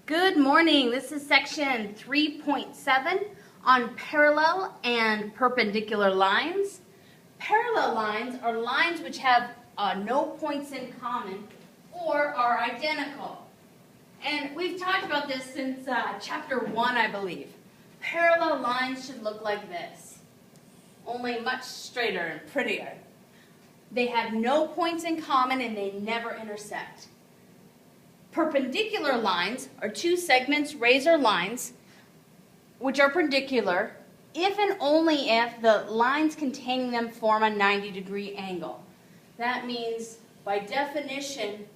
Good morning. This is section 3.7 on parallel and perpendicular lines. Parallel lines are lines which have no points in common or are identical. And we've talked about this since chapter 1, I believe. Parallel lines should look like this, only much straighter and prettier. They have no points in common and they never intersect. Perpendicular lines are two segments, razor lines, which are perpendicular if and only if the lines containing them form a 90-degree angle. That means, by definition,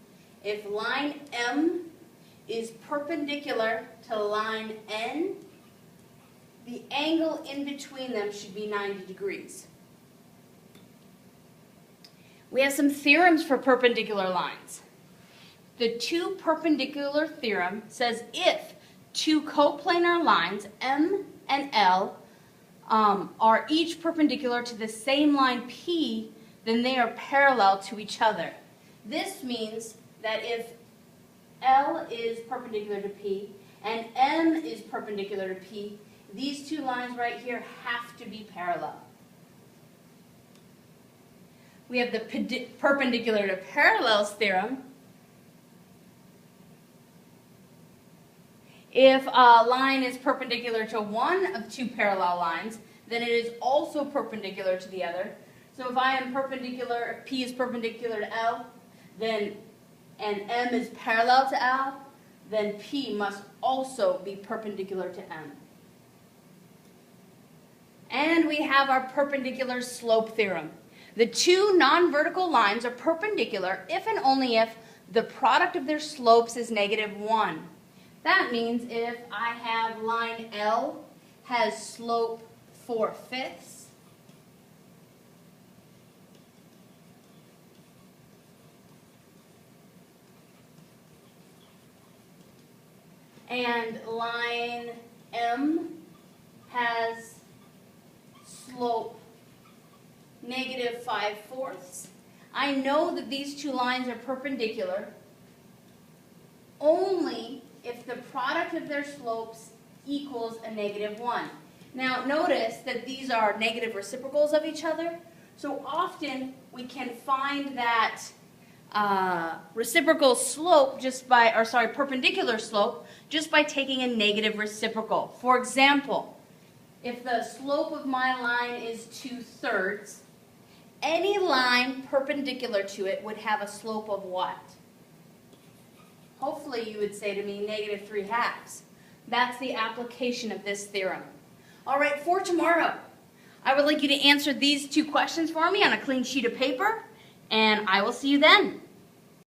if line M is perpendicular to line N, the angle in between them should be 90 degrees. We have some theorems for perpendicular lines. The two perpendicular theorem says if two coplanar lines, M and L, are each perpendicular to the same line P, then they are parallel to each other. This means that if L is perpendicular to P and M is perpendicular to P, these two lines right here have to be parallel. We have the perpendicular to parallels theorem. If a line is perpendicular to one of two parallel lines, then it is also perpendicular to the other. So if I am perpendicular, if P is perpendicular to L, and M is parallel to L, then P must also be perpendicular to M. And we have our perpendicular slope theorem. The two non-vertical lines are perpendicular if and only if the product of their slopes is -1. That means if I have line L has slope 4/5, and line M has slope -5/4, I know that these two lines are perpendicular only if the product of their slopes equals a -1. Now notice that these are negative reciprocals of each other, so often we can find that perpendicular slope just by taking a negative reciprocal. For example, if the slope of my line is 2/3, any line perpendicular to it would have a slope of what? Hopefully you would say to me -3/2. That's the application of this theorem. All right, for tomorrow, I would like you to answer these two questions for me on a clean sheet of paper, and I will see you then.